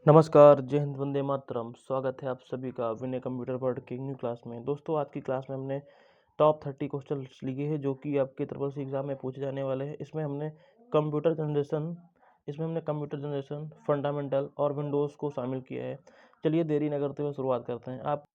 नमस्कार, जय हिंद, वंदे मातरम। स्वागत है आप सभी का विनय कंप्यूटर वर्ल्ड की न्यू क्लास में। दोस्तों, आज की क्लास में हमने टॉप 30 क्वेश्चन लिए हैं जो कि आपके ट्रिपल सी एग्जाम में पूछे जाने वाले हैं। इसमें हमने कंप्यूटर जनरेशन, फंडामेंटल और विंडोज़ को शामिल किया है। चलिए देरी न करते हुए शुरुआत करते हैं। आप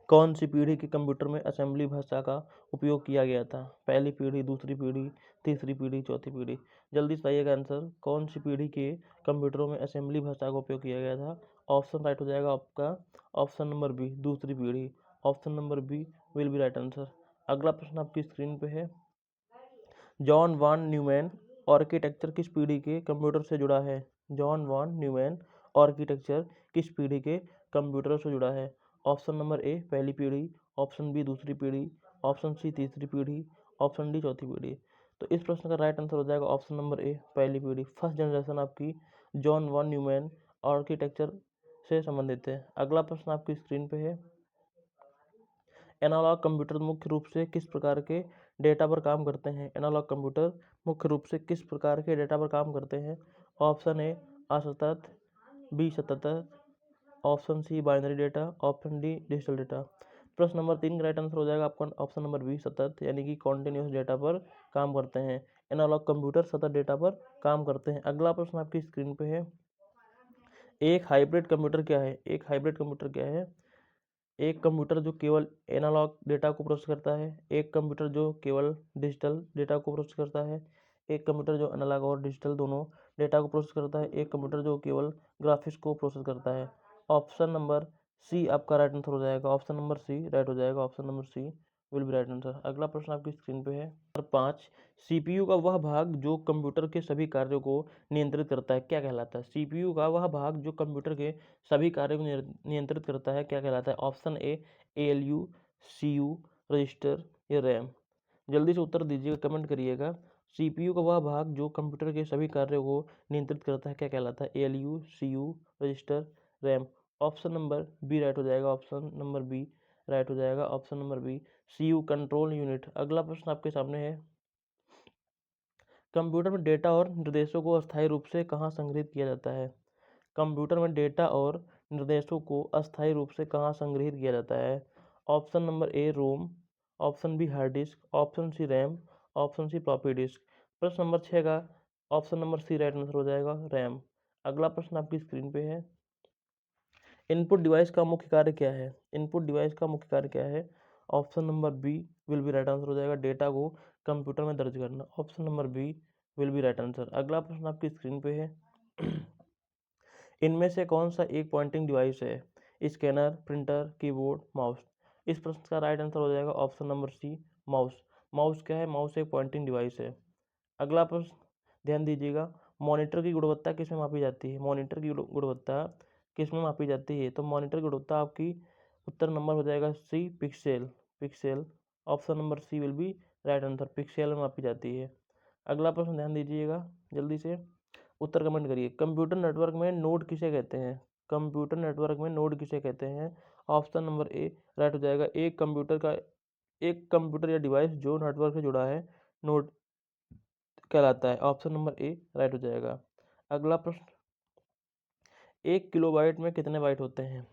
कौन सी पीढ़ी के कंप्यूटर में असेंबली भाषा का उपयोग किया गया था? पहली पीढ़ी, दूसरी पीढ़ी, तीसरी पीढ़ी, चौथी पीढ़ी। जल्दी से बताइएगा आंसर। कौन सी पीढ़ी के कंप्यूटरों में असेंबली भाषा का उपयोग किया गया था? ऑप्शन राइट हो जाएगा आपका ऑप्शन नंबर बी, दूसरी पीढ़ी। Option number B will be right answer. अगला प्रश्न आपकी स्क्रीन पे है। जॉन वॉन न्यूमैन आर्किटेक्चर किस पीढ़ी के कंप्यूटर से जुड़ा है? जॉन वॉन न्यूमैन आर्किटेक्चर किस पीढ़ी के कंप्यूटर से जुड़ा है? ऑप्शन नंबर ए पहली पीढ़ी, ऑप्शन बी दूसरी पीढ़ी, ऑप्शन सी तीसरी पीढ़ी, ऑप्शन डी चौथी पीढ़ी। तो इस प्रश्न का राइट आंसर हो जाएगा ऑप्शन नंबर ए पहली पीढ़ी। फर्स्ट जनरेशन आपकी जॉन वॉन न्यूमैन आर्किटेक्चर से संबंधित है। अगला प्रश्न आपकी स्क्रीन पे है। एनालॉग कंप्यूटर मुख्य रूप से किस प्रकार के डेटा पर काम करते हैं? एनालॉग कंप्यूटर मुख्य रूप से किस प्रकार के डेटा पर काम करते हैं? ऑप्शन ए असतत, बी सतत, option C binary data, option D digital data. प्रश्न नंबर 3 का राइट आंसर हो जाएगा आपका ऑप्शन नंबर बी सतत, यानी कि कॉन्टिन्यूस डेटा पर काम करते हैं। एनालॉग कंप्यूटर सतत डेटा पर काम करते हैं। अगला प्रश्न आपकी स्क्रीन पे है। एक हाइब्रिड कंप्यूटर क्या है? एक हाइब्रिड कंप्यूटर क्या है? एक कंप्यूटर जो केवल एनालॉग डेटा को प्रोसेस करता है, एक कंप्यूटर जो केवल डिजिटल डेटा को प्रोसेस करता है, एक कंप्यूटर जो एनालॉग और डिजिटल दोनों डेटा को प्रोसेस करता है, एक कंप्यूटर जो केवल ग्राफिक्स को प्रोसेस करता है। ऑप्शन नंबर सी आपका राइट आंसर हो जाएगा। ऑप्शन नंबर सी राइट हो जाएगा। Option number C will be right answer. अगला प्रश्न आपकी स्क्रीन पे है। नंबर 5, सीपीयू का वह भाग जो कंप्यूटर के सभी कार्यों को नियंत्रित करता है क्या कहलाता है? सीपीयू का वह भाग जो कंप्यूटर के सभी कार्यों को नियंत्रित करता है क्या कहलाता है? Option A ALU, CU, register या रैम। जल्दी से उत्तर दीजिएगा, कमेंट करिएगा। सीपीयू का वह भाग जो कंप्यूटर के सभी कार्यों को नियंत्रित करता है क्या कहलाता है? ALU, CU, register, RAM. Option number B right हो जाएगा। ऑप्शन नंबर बी राइट हो जाएगा। Option number B CU control unit. अगला प्रश्न आपके सामने है। कंप्यूटर में डेटा और निर्देशों को अस्थायी रूप से कहाँ संग्रहित किया जाता है? कंप्यूटर में डेटा और निर्देशों को अस्थायी रूप से कहाँ संग्रहित किया जाता है? Option number A ROM, option B hard disk, option C RAM, option C floppy disk. प्रश्न नंबर 6 का option number C right answer हो जाएगा रैम। अगला प्रश्न आपकी स्क्रीन पे है। इनपुट डिवाइस का मुख्य कार्य क्या है? इनपुट डिवाइस का मुख्य कार्य क्या है? Option number B will be right answer हो जाएगा डेटा को कंप्यूटर में दर्ज करना। Option number B will be right answer. अगला प्रश्न आपकी स्क्रीन पे है। इनमें से कौन सा एक पॉइंटिंग डिवाइस है? Scanner, printer, keyboard, mouse. इस प्रश्न का राइट आंसर हो जाएगा option number C mouse. Mouse क्या है? माउस एक पॉइंटिंग डिवाइस है। अगला प्रश्न ध्यान दीजिएगा। मॉनिटर की गुणवत्ता किस में मापी जाती है? मॉनिटर की गुणवत्ता किस में मापी जाती है? तो मॉनिटर की गुणवत्ता आपकी उत्तर नंबर हो जाएगा C pixel. Pixel. Option number C will be right answer. Pixel में मापी जाती है। अगला प्रश्न ध्यान दीजिएगा, जल्दी से उत्तर कमेंट करिए। कंप्यूटर नेटवर्क में नोड किसे कहते हैं? कंप्यूटर नेटवर्क में नोड किसे कहते हैं? ऑप्शन नंबर ए राइट हो जाएगा। एक कंप्यूटर या डिवाइस जो नेटवर्क से जुड़ा है नोड कहलाता है। ऑप्शन नंबर ए राइट हो जाएगा। अगला प्रश्न, 1 किलोबाइट में कितने बाइट होते हैं?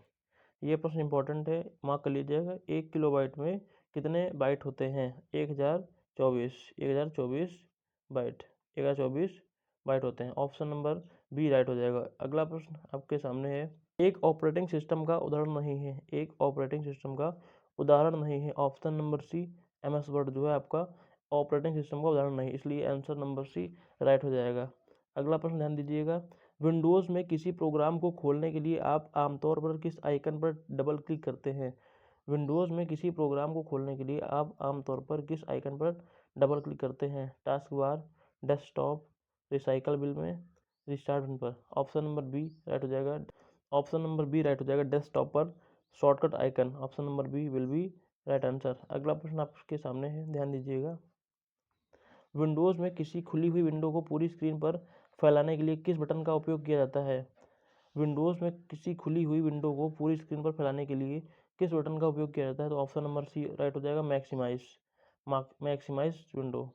ये प्रश्न इंपॉर्टेंट है, मार्क कर लीजिएगा। 1 किलोबाइट में कितने बाइट होते हैं? 1024 बाइट। 1024 बाइट होते हैं। ऑप्शन नंबर बी राइट हो जाएगा। अगला प्रश्न आपके सामने है। एक ऑपरेटिंग सिस्टम का उदाहरण नहीं है। एक ऑपरेटिंग सिस्टम का उदाहरण नहीं है। Option number C MS Word जो है आपका ऑपरेटिंग सिस्टम का उदाहरण नहीं, इसलिए आंसर नंबर सी राइट हो जाएगा। अगला प्रश्न ध्यान दीजिएगा। विंडोज़ में किसी प्रोग्राम को खोलने के लिए आप आमतौर पर किस आइकन पर डबल क्लिक करते हैं? विंडोज़ में किसी प्रोग्राम को खोलने के लिए आप आमतौर पर किस आइकन पर डबल क्लिक करते हैं? Task bar, desktop, recycle bill में, रिस्टार्ट बटन पर। ऑप्शन नंबर बी राइट हो जाएगा। ऑप्शन नंबर बी राइट हो जाएगा। डेस्कटॉप पर shortcut icon. Option number B will be right answer. अगला प्रश्न आपके सामने है, ध्यान दीजिएगा। विंडोज़ में किसी खुली हुई विंडो को पूरी स्क्रीन पर फैलाने के लिए किस बटन का उपयोग किया जाता है? विंडोज़ में किसी खुली हुई विंडो को पूरी स्क्रीन पर फैलाने के लिए किस बटन का उपयोग किया जाता है? तो ऑप्शन नंबर सी राइट हो जाएगा। Maximise window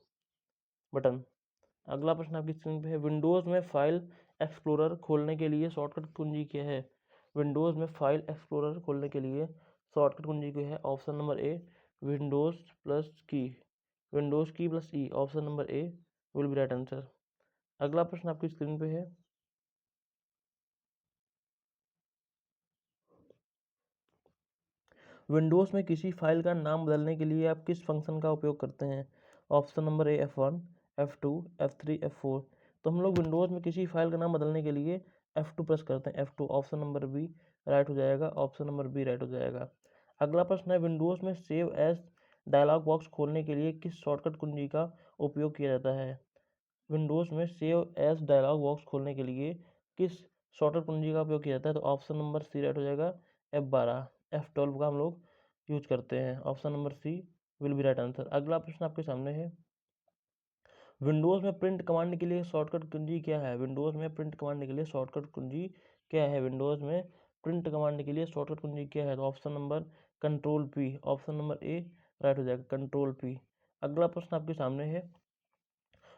button. अगला प्रश्न आपकी स्क्रीन पे है। विंडोज़ में फाइल एक्सप्लोरर खोलने के लिए शॉर्टकट कुंजी क्या है? विंडोज़ में फाइल एक्सप्लोरर खोलने के लिए शॉर्टकट कुंजी क्या है? ऑप्शन नंबर ए विंडोज़ प्लस की, विंडोज़ की plus E, option number A will be right answer. अगला प्रश्न आपकी स्क्रीन पे है, विंडोज़ में किसी फाइल का नाम बदलने के लिए आप किस फंक्शन का उपयोग करते हैं? ऑप्शन नंबर ए F1, F2, F3, F4। तो हम लोग विंडोज़ में किसी फाइल का नाम बदलने के लिए F2 प्रेस करते हैं, F2, option number B right हो जाएगा, ऑप्शन नंबर बी राइट हो जाएगा। अगला प्रश्न है, विंडोज़ में सेव एज डायलॉग बॉक्स खोलने के लिए किस शॉर्टकट कुंजी का उपयोग किया जाता है? विंडोज़ में सेव एज डायलॉग बॉक्स खोलने के लिए किस शॉर्टकट कुंजी का उपयोग किया जाता है? तो ऑप्शन नंबर सी राइट हो जाएगा, F12, F12 का हम लोग यूज करते हैं, option number C will be right answer. अगला प्रश्न आपके सामने है, विंडोज़ में प्रिंट कमांड के लिए शॉर्टकट कुंजी क्या है? विंडोज़ में प्रिंट कमांड के लिए शॉर्टकट कुंजी क्या है? विंडोज़ में प्रिंट कमांड के लिए शॉर्टकट कुंजी क्या है? तो option number control P, option number ए राइट हो जाएगा, कंट्रोल पी। अगला प्रश्न आपके सामने है,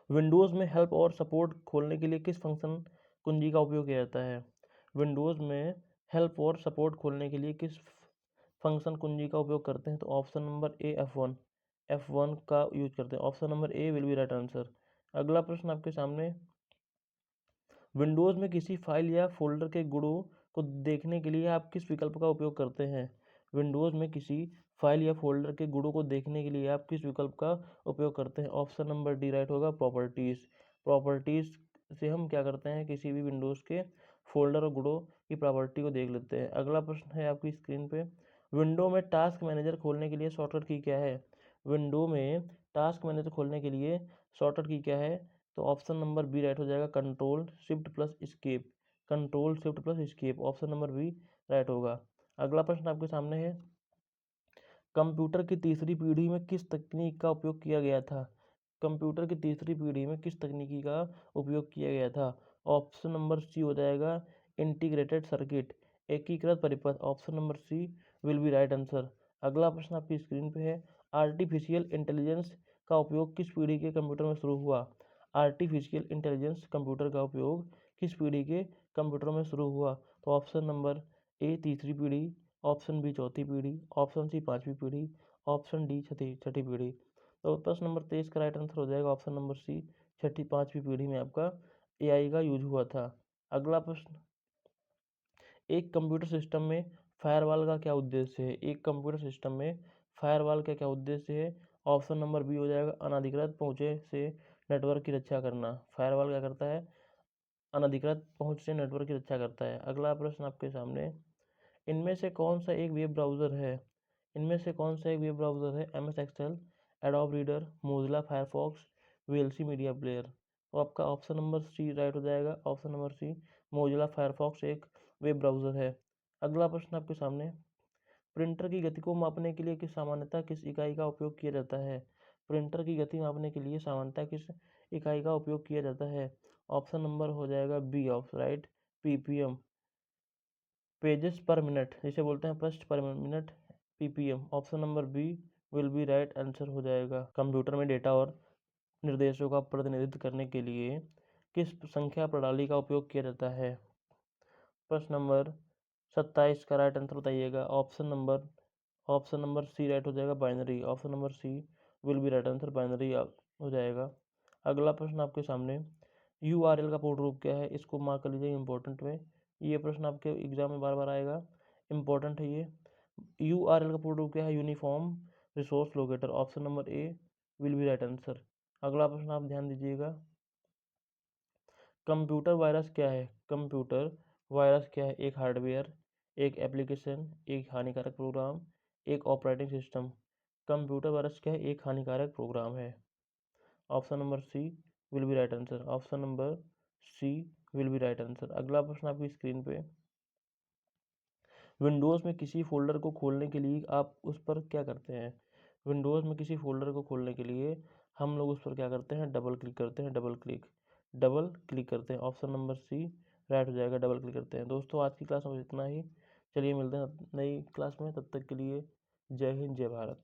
विंडोज़ में हेल्प और सपोर्ट खोलने के लिए किस फंक्शन कुंजी का उपयोग किया जाता है? विंडोज़ में हेल्प और सपोर्ट खोलने के लिए किस फंक्शन कुंजी का उपयोग करते हैं? तो ऑप्शन नंबर ए F1 का यूज करते हैं, option number A will be right answer. अगला प्रश्न आपके सामने, विंडोज़ में किसी फाइल या फोल्डर के गुणों को देखने के लिए आप किस विकल्प का उपयोग करते हैं? विंडोज़ में किसी फाइल या फोल्डर के गुणों को देखने के लिए आप किस विकल्प का उपयोग करते हैं? ऑप्शन नंबर डी राइट होगा, प्रॉपर्टीज़। प्रॉपर्टीज़ से हम क्या करते हैं, किसी भी विंडोज़ के फोल्डर और गुणों की प्रॉपर्टी को देख लेते हैं। अगला प्रश्न है आपकी स्क्रीन पे, विंडो में टास्क मैनेजर खोलने के लिए शॉर्टकट की क्या है? विंडो में टास्क मैनेजर खोलने के लिए शॉर्टकट की क्या है? तो ऑप्शन नंबर बी राइट हो जाएगा, control shift plus escape, control shift plus escape, option number B right होगा। अगला प्रश्न आपके सामने है, कंप्यूटर की तीसरी पीढ़ी में किस तकनीक का उपयोग किया गया था? कंप्यूटर की तीसरी पीढ़ी में किस तकनीकी का उपयोग किया गया था? ऑप्शन नंबर सी हो जाएगा, इंटीग्रेटेड सर्किट, एकीकृत परिपथ, option number C will be right answer. अगला प्रश्न आपकी स्क्रीन पे है, आर्टिफिशियल इंटेलिजेंस का उपयोग किस पीढ़ी के कंप्यूटर में शुरू हुआ? आर्टिफिशियल इंटेलिजेंस कंप्यूटर का उपयोग किस पीढ़ी के कंप्यूटर में शुरू हुआ? तो ऑप्शन नंबर ए तीसरी पीढ़ी, ऑप्शन बी चौथी पीढ़ी, ऑप्शन सी पांचवी पीढ़ी, ऑप्शन डी छठी छठी पीढ़ी। तो प्रश्न नंबर 23 का राइट आंसर हो जाएगा ऑप्शन नंबर सी, छठी पांचवी पीढ़ी में आपका एआई का यूज हुआ था। अगला प्रश्न, एक कंप्यूटर सिस्टम में फायरवॉल का क्या उद्देश्य है? एक कंप्यूटर सिस्टम में फायरवॉल का क्या उद्देश्य है? ऑप्शन नंबर बी हो जाएगा, अनधिकृत पहुंचे से नेटवर्क की रक्षा करना। फायरवॉल क्या करता है? अनधिकृत पहुंच से नेटवर्क की रक्षा करता है। अगला प्रश्न आपके सामने, इनमें से कौन सा एक वेब ब्राउज़र है? इनमें से कौन सा एक वेब ब्राउज़र है? MS Excel, Adobe Reader, Mozilla Firefox, VLC media player. तो आपका ऑप्शन नंबर सी राइट हो जाएगा, option number C Mozilla Firefox एक वेब ब्राउज़र है। अगला प्रश्न आपके सामने, प्रिंटर की गति को मापने के लिए सामान्यतः किस इकाई का उपयोग किया जाता है? प्रिंटर की गति मापने के लिए सामान्यतः किस इकाई का उपयोग किया जाता है? ऑप्शन नंबर हो जाएगा B option right, PPM, pages per minute जिसे बोलते हैं, पृष्ठ per minute, PPM, option number B will be right answer हो जाएगा। कंप्यूटर में डेटा और निर्देशों का प्रतिनिधित्व करने के लिए किस संख्या प्रणाली का उपयोग किया जाता है? प्रश्न नंबर 27 का राइट आंसर बताइएगा। ऑप्शन नंबर सी राइट हो जाएगा, binary, option number C will be right answer, binary हो जाएगा। अगला प्रश्न आपके सामने, URL का पूर्ण रूप क्या है? इसको मार्क कर लीजिए इंपॉर्टेंट में, ये प्रश्न आपके एग्जाम में बार बार आएगा, इंपॉर्टेंट है ये। URL का पूर्ण रूप क्या है? Uniform resource locator, option number A will be right answer. अगला प्रश्न आप ध्यान दीजिएगा, कंप्यूटर वायरस क्या है? कंप्यूटर वायरस क्या है? एक हार्डवेयर, एक एप्लीकेशन, एक हानिकारक प्रोग्राम, एक ऑपरेटिंग सिस्टम। कंप्यूटर वायरस क्या है? एक हानिकारक प्रोग्राम है, option number C will be right answer, option number C will be right answer. अगला प्रश्न आपकी स्क्रीन पे, विंडोज़ में किसी फोल्डर को खोलने के लिए आप उस पर क्या करते हैं? विंडोज़ में किसी फोल्डर को खोलने के लिए हम लोग उस पर क्या करते हैं? डबल क्लिक करते हैं, डबल क्लिक करते हैं, ऑप्शन नंबर सी राइट हो जाएगा, डबल क्लिक करते हैं। दोस्तों आज की क्लास में इतना ही, चलिए मिलते हैं नई क्लास में, तब तक के लिए जय हिंद जय भारत।